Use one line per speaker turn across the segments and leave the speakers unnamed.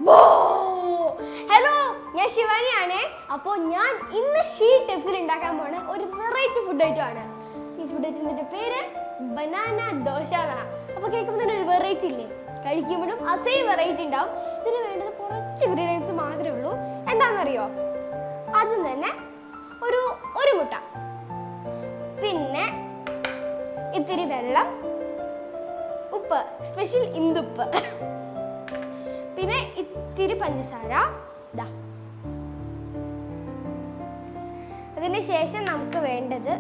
Hello, ഞാൻ ശിവാനിയാണേ. അപ്പോൾ ഞാൻ ഇന്ന് ഷീ ടിപ്സിൽ ഉണ്ടാക്കാൻ പോണ ഒരു വെറൈറ്റി ഫുഡ് ഐറ്റം ആണ്. ഈ ഫുഡ് ഐറ്റത്തിൻ്റെ പേര് ബനാന ദോശ എന്നാണ്. അപ്പോൾ കേൾക്കുമ്പോൾ തന്നെ ഒരു വെറൈറ്റി ഇല്ലേ? കഴിക്കുമ്പോഴും അസേ വെറൈറ്റി ഉണ്ടാവും. ഇതിന് വേണ്ടത് കുറച്ച് ഇൻഗ്രീഡിയൻസ് മാത്രമേ ഉള്ളൂ. എന്താണെന്നറിയോ? ആദ്യം തന്നെ ഒരു മുട്ട, പിന്നെ ഇത്തിരി വെള്ളം, ഉപ്പ്, സ്പെഷ്യൽ ഇന്ദുപ്പ്, പിന്നെ ഇത്തിരി പഞ്ചസാര. അതിന് ശേഷം നമുക്ക് വേണ്ടത്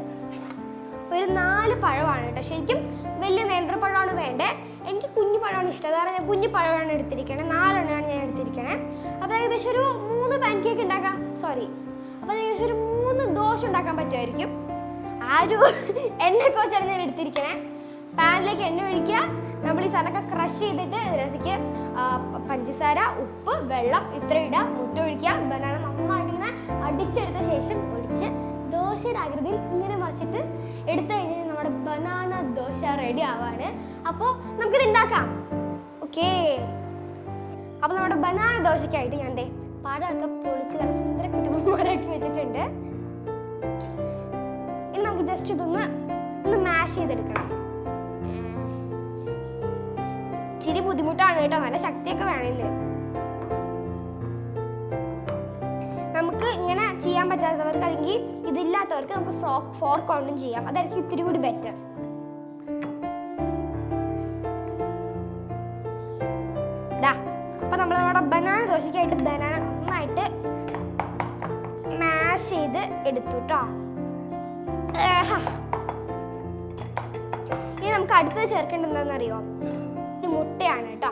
ഒരു 4 പഴമാണ് കേട്ടോ. ശരിക്കും വലിയ നേന്ത്രപ്പഴമാണ് വേണ്ടേ. എനിക്ക് കുഞ്ഞു പഴമാണ് ഇഷ്ടം, കാരണം ഞാൻ കുഞ്ഞു പഴമാണ് എടുത്തിരിക്കണേ. 4 എണ്ണമാണ് ഞാൻ എടുത്തിരിക്കണേ. അപ്പോൾ ഏകദേശം ഒരു 3 പാൻ കേക്ക് ഉണ്ടാക്കാം. അപ്പോൾ ഏകദേശം ഒരു 3 ദോശ ഉണ്ടാക്കാൻ പറ്റുമായിരിക്കും. എണ്ണക്കൊച്ചാണ് ഞാൻ എടുത്തിരിക്കണേ. പാനിലേക്ക് എണ്ണ ഒഴിക്കുക. നമ്മൾ ഈ സാധനമൊക്കെ ക്രഷ് ചെയ്തിട്ട് ഇതിനകത്തേക്ക് പഞ്ചസാര, ഉപ്പ്, വെള്ളം ഇത്രയും ഇടുക. മുട്ട ഒഴിക്കുക. ബനാന നന്നായിട്ട് ഇങ്ങനെ അടിച്ചെടുത്ത ശേഷം ഒഴിച്ച് ദോശയുടെ ആകൃതിയിൽ ഇങ്ങനെ മറിച്ചിട്ട് എടുത്തു കഴിഞ്ഞാൽ നമ്മുടെ ബനാന ദോശ റെഡി ആവാണ്. അപ്പോൾ നമുക്കിത് ഉണ്ടാക്കാം. ഓക്കേ, അപ്പോൾ നമ്മുടെ ബനാന ദോശയ്ക്കായിട്ട് ഞാൻ പഴമൊക്കെ പൊളിച്ച് നല്ല സുന്ദര കുട്ടിമാരാക്കി വെച്ചിട്ടുണ്ട്. ഇനി നമുക്ക് ജസ്റ്റ് ഇതൊന്ന് മാഷ് ചെയ്തെടുക്കണം. ഇച്ചിരി ബുദ്ധിമുട്ടാണ് കേട്ടോ, നല്ല ശക്തിയൊക്കെ വേണമില്ല. നമുക്ക് ഇങ്ങനെ ചെയ്യാൻ പറ്റാത്തവർക്ക്, അല്ലെങ്കിൽ ഇതില്ലാത്തവർക്ക് നമുക്ക് ഫോർക്ക് കൊണ്ടും ചെയ്യാം. അതായിരിക്കും ഇത്തിരി കൂടി ബെറ്റർ. അപ്പൊ നമ്മൾ നമ്മുടെ ബനാന ദോശയ്ക്കായിട്ട് ബനാന നന്നായിട്ട് മാഷ് ചെയ്ത് എടുത്തു കേട്ടോ. ഇനി നമുക്ക് അടുത്തത് ചേർക്കേണ്ടത് എന്താണെന്നറിയോ? ഒരു മുട്ടയാണ് കേട്ടോ.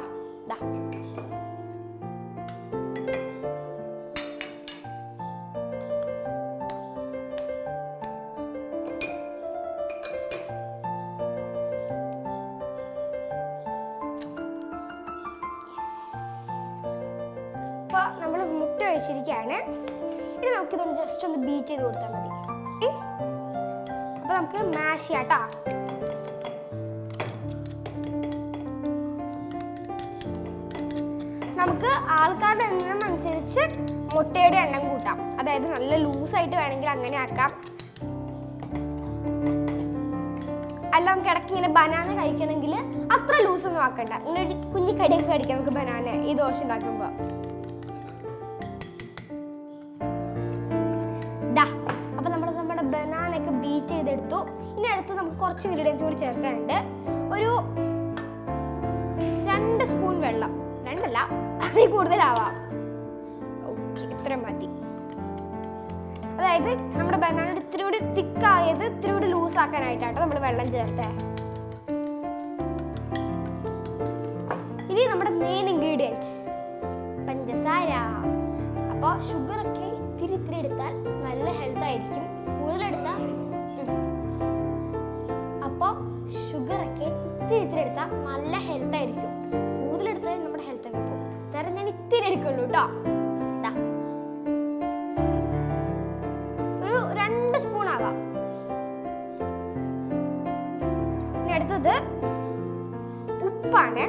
അപ്പോൾ നമ്മൾ മുട്ട ഒഴിച്ചിരിക്കുകയാണ്. ഇനി നമുക്കിതൊന്ന് ജസ്റ്റ് ഒന്ന് ബീറ്റ് ചെയ്ത് കൊടുത്താൽ മതി. അപ്പോൾ നമുക്ക് മാഷ് ചെയ്യാം കേട്ടോ. നമുക്ക് ആൾക്കാരുടെ എണ്ണം അനുസരിച്ച് മുട്ടയുടെ എണ്ണം കൂട്ടാം. അതായത് നല്ല ലൂസായിട്ട് വേണമെങ്കിൽ അങ്ങനെ ആക്കാം. അല്ല, നമുക്ക് ഇടയ്ക്ക് ഇങ്ങനെ ബനാന കഴിക്കണമെങ്കിൽ അത്ര ലൂസൊന്നും ആക്കണ്ട. ഇങ്ങനെ ഒരു കുഞ്ഞി കടിയൊക്കെ കഴിക്കാം നമുക്ക് ബനാന ഈ ദോശ ഉണ്ടാക്കുമ്പോൾ. അപ്പൊ നമ്മുടെ ബനാനയൊക്കെ ബീറ്റ് ചെയ്തെടുത്തു. ഇനി അടുത്ത് നമുക്ക് കുറച്ച് ഇൻഗ്രീഡിയൻസ് കൂടി ചേർക്കാനുണ്ട്. ഒരു 2 സ്പൂൺ വെള്ളം, 2 അല്ല അതിൽ കൂടുതലാവാം. ഓക്കെ, ഇത്ര മതി. അതായത് നമ്മുടെ ബനാന ഇത്തിരി കൂടി തിക്കായത് ഇത്തിരി കൂടി ലൂസ് ആക്കാനായിട്ടാട്ടോ നമ്മൾ വെള്ളം ചേർത്തേ. ഇനി നമ്മുടെ മെയിൻ ഇൻഗ്രീഡിയൻസ് പഞ്ചസാര. അപ്പോൾ ഷുഗറൊക്കെ ഇത്തിരി എടുത്താൽ നല്ല ഹെൽത്ത് ആയിരിക്കും. കൂടുതലെടുത്താൽ അപ്പോൾ ഷുഗറൊക്കെ ഇത്തിരി എടുത്താൽ നല്ല ഹെൽത്ത് ആയിരിക്കും. കൂടുതലെടുത്താൽ നമ്മുടെ ഹെൽത്ത് ഒക്കെ പോകും. തരം ഞാൻ ഇത്തിരി എടുക്കുള്ളൂ കേട്ടോ. ഒരു 2 സ്പൂൺ ആവാം. ഇനി അടുത്തത് ഉപ്പാണ്.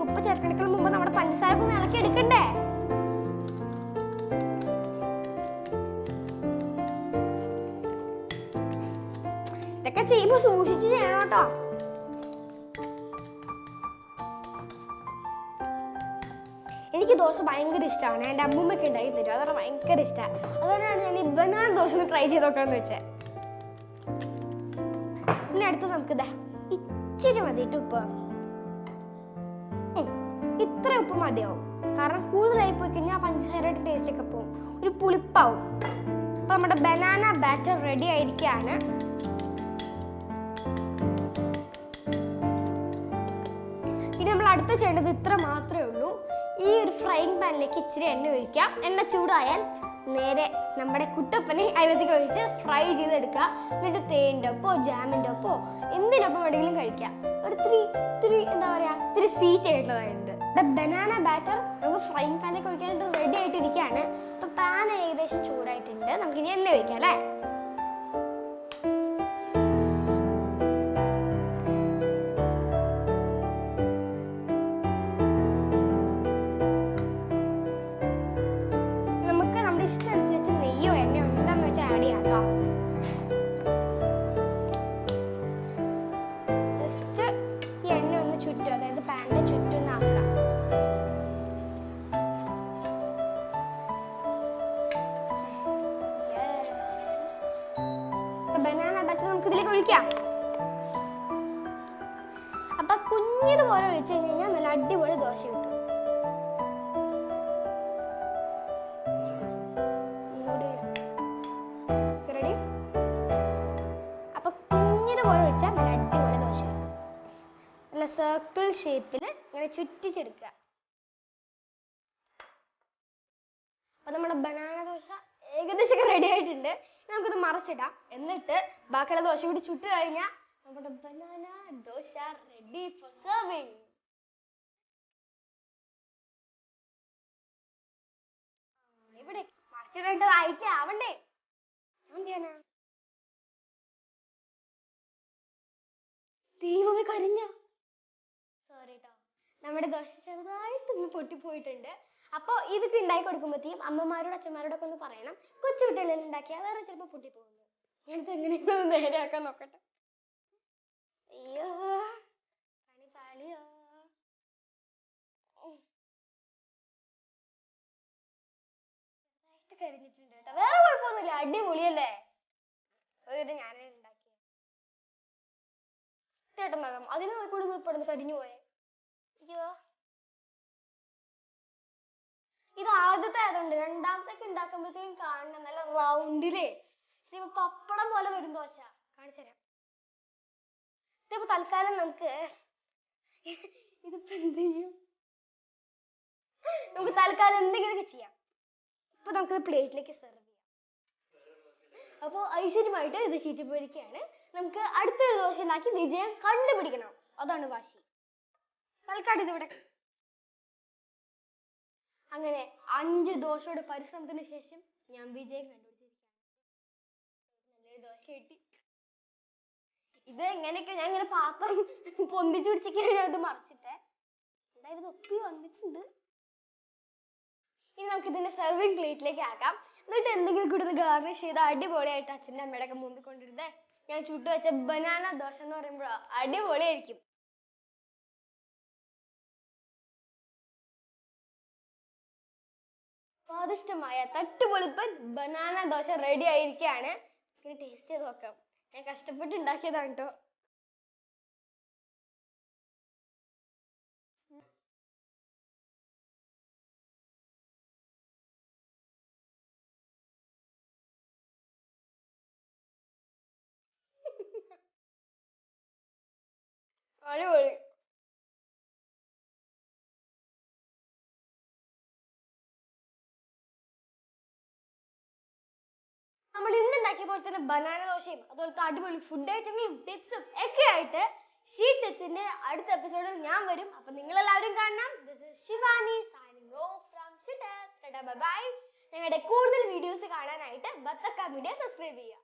ഉപ്പ് ചേർക്കണേക്കാൾ മുമ്പ് നമ്മുടെ പഞ്ചസാര ഒന്ന് ഇളക്കി എടുക്കണ്ടേ? ഇതൊക്കെ ചെയ്യുമ്പോൾ സൂക്ഷിച്ച് ചെയ്യണം കേട്ടോ. എനിക്ക് ദോശ ഭയങ്കര ഇഷ്ടമാണ്. എൻ്റെ അമ്മൂമ്മയൊക്കെ ഉണ്ടാക്കി തരും. അതാണ് ഭയങ്കര ഇഷ്ടമാണ്. അതുകൊണ്ടാണ് ഞാൻ ഈ ബനാന ദോശ ഒന്ന് ട്രൈ ചെയ്ത് നോക്കാമെന്ന് വെച്ചത്. ഇനി അടുത്ത് നമുക്ക് ഇച്ചിരി മതിയിട്ട് ഉപ്പ്. ഇത്ര ഉപ്പ് മതിയാവും. കാരണം കൂടുതലായി പോയി കഴിഞ്ഞാൽ പഞ്ചസാരയുടെ ടേസ്റ്റ് ഒക്കെ പോകും, ഒരു പുളിപ്പാവും. അപ്പൊ നമ്മുടെ ബനാന ബാറ്റർ റെഡി ആയിരിക്കുകയാണ്. ഇനി നമ്മൾ അടുത്ത് ചെയ്യേണ്ടത് ഇത്ര മാത്രമേ ഉള്ളൂ. ഈ ഒരു ഫ്രൈങ് പാനിലേക്ക് ഇച്ചിരി എണ്ണ ഒഴിക്കാം. എണ്ണ ചൂടായാൽ നേരെ നമ്മുടെ കുട്ടപ്പനെ അതിനകത്തേക്ക് ഒഴിച്ച് ഫ്രൈ ചെയ്തെടുക്കുക. എന്നിട്ട് തേൻ്റെ ഒപ്പോ ജാമിൻ്റെ ഒപ്പോ എന്തിനൊപ്പം വേണമെങ്കിലും കഴിക്കാം. ഒരു ഇത്തിരി എന്താ പറയുക, ഇത്തിരി സ്വീറ്റ് ആയിട്ടുള്ളതായിട്ടുണ്ട്. ഇവിടെ ബനാന ബാറ്റർ നമുക്ക് ഫ്രൈങ് പാനിലേക്ക് ഒഴിക്കാനായിട്ട് റെഡി ആയിട്ടിരിക്കുകയാണ്. അപ്പോൾ പാൻ ഏകദേശം ചൂടായിട്ടുണ്ട്. നമുക്കിനി എണ്ണ ഒഴിക്കാം അല്ലേ? ബനാന ബട്ടർ നമുക്ക് ഇതിലേക്ക് ഒഴിക്കാം. അപ്പൊ കുഞ്ഞിതുപോലെ ഒഴിച്ചു കഴിഞ്ഞാൽ നല്ല അടിപൊളി ദോശ കിട്ടും. റെഡി? അപ്പൊ കുഞ്ഞിതുപോലെ ഒഴിച്ചാൽ നല്ല അടിപൊളി ദോശ കിട്ടും. നല്ല സർക്കിൾ ഷേപ്പിൽ ഇങ്ങനെ ചുറ്റിച്ചെടുക്കുക. അപ്പൊ നമ്മുടെ ബനാന ദോശ ഏകദേശം റെഡി ആയിട്ടുണ്ട്. നമുക്കിത് മറച്ചിടാം. എന്നിട്ട് ബാക്കിയുള്ള ദോശ കൂടി ചുട്ട് കഴിഞ്ഞാൽ നമ്മുടെ banana dosa ready for serving. ഇവിടെ മറച്ചിടേണ്ടത് ആയിട്ട് ആവണ്ടേ? എന്തിനാ ദൈവമേ കരിഞ്ഞ? സോറി ട്ടോ, നമ്മുടെ ദോശ ചെറുതായിട്ടൊന്ന് പൊട്ടിപ്പോയിട്ടുണ്ട്. അപ്പൊ ഇതൊക്കെ ഉണ്ടാക്കി കൊടുക്കുമ്പോഴത്തേക്കും അമ്മമാരോടും അച്ഛന്മാരോടൊക്കെ ഒന്ന് പറയണം, കൊച്ചു കുട്ടികളെല്ലാം ഉണ്ടാക്കിയാൽ വേറെ ചിലപ്പോൾ പൊട്ടിപ്പോകുന്നു. ഞാനിത് എങ്ങനെയെങ്കിലും നേരെയാക്കാൻ നോക്കട്ടെ. അയ്യോ പണി പാളിയോ. കരിഞ്ഞിട്ടുണ്ട് കേട്ടോ. വേറെ കുഴപ്പമൊന്നുമില്ല, അടിപൊളിയല്ലേ? ഞാനേ ഉണ്ടാക്കിയ ചേട്ടൻ അതിന് കൂടി ഇപ്പടുന്ന് കരിഞ്ഞു പോയെ. അയ്യോ, ഇത് ആദ്യത്തെ ആയതുകൊണ്ട് രണ്ടാമത്തേക്ക് ഉണ്ടാക്കുമ്പോഴത്തേക്കും കാണണം നല്ല റൗണ്ടിലേ പപ്പടം പോലെ വരും ദോശ. കാണിച്ചു തരാം. ഇതിപ്പോ തൽക്കാലം നമുക്ക് ഇതിപ്പോ എന്ത് ചെയ്യും? നമുക്ക് തൽക്കാലം എന്തെങ്കിലുമൊക്കെ ചെയ്യാം. ഇപ്പൊ നമുക്ക് പ്ലേറ്റിലേക്ക് സെർവ് ചെയ്യാം. അപ്പൊ ഐശ്വര്യമായിട്ട് ഇത് ചീറ്റിപ്പോയിരിക്കുകയാണ്. നമുക്ക് അടുത്തൊരു ദോശ ഉണ്ടാക്കി വിജയം കണ്ടുപിടിക്കണം. അതാണ് വാശി. തൽക്കാലം ഇതിവിടെ. അങ്ങനെ 5 ദോശയുടെ പരിശ്രമത്തിന് ശേഷം ഞാൻ വിജയം കണ്ടുപിടിച്ചിരിക്കുകയാണ്. നല്ലൊരു ദോശ കിട്ടി. ഇത് എങ്ങനെയൊക്കെ ഞാൻ ഇങ്ങനെ പാത്രം പൊന്തിച്ചു പിടിച്ചിട്ടാണ് ഞാൻ ഇത് മറിച്ചിട്ടെ. എന്തായാലും ഒപ്പി വന്നിട്ടുണ്ട്. ഇനി നമുക്ക് ഇതിന്റെ സെർവിങ് പ്ലേറ്റിലേക്ക് ആക്കാം. എന്നിട്ട് എന്തെങ്കിലും കൂടി ഒന്ന് ഗാർണിഷ് ചെയ്ത് അടിപൊളിയായിട്ട് അച്ഛൻ്റെ അമ്മയുടെ ഒക്കെ മുമ്പിൽ കൊണ്ടിരുന്നത് ഞാൻ ചുട്ടു വെച്ച ബനാന ദോശ എന്ന് പറയുമ്പോഴോ അടിപൊളിയായിരിക്കും. സ്വാദിഷ്ടമായ തട്ടുപൊളിപ്പൻ ബനാന ദോശ റെഡി ആയിരിക്കുകയാണ്. ഇനി ടേസ്റ്റ് ചെയ്ത് നോക്കാം. ഞാൻ കഷ്ടപ്പെട്ട് ഉണ്ടാക്കിയതാണ് കേട്ടോ. അടിപൊളി. നമ്മൾ ഇന്ന് ഉണ്ടാക്കിയ പോലെ തന്നെ ബനാന ദോശയും അതുപോലത്തെ അടിപൊളി ഫുഡ് ഐറ്റങ്ങളും ടിപ്സും ഒക്കെ ആയിട്ട് ഷീ ടിപ്സിന്റെ അടുത്ത എപ്പിസോഡിൽ ഞാൻ വരും. അപ്പൊ നിങ്ങൾ എല്ലാവരും കാണണം. This is Shivani signing off from she tips. Bye bye. ഞങ്ങളുടെ കൂടുതൽ വീഡിയോസ് കാണാനായിട്ട് ബത്തക്ക മീഡിയ സബ്സ്ക്രൈബ് ചെയ്യുക.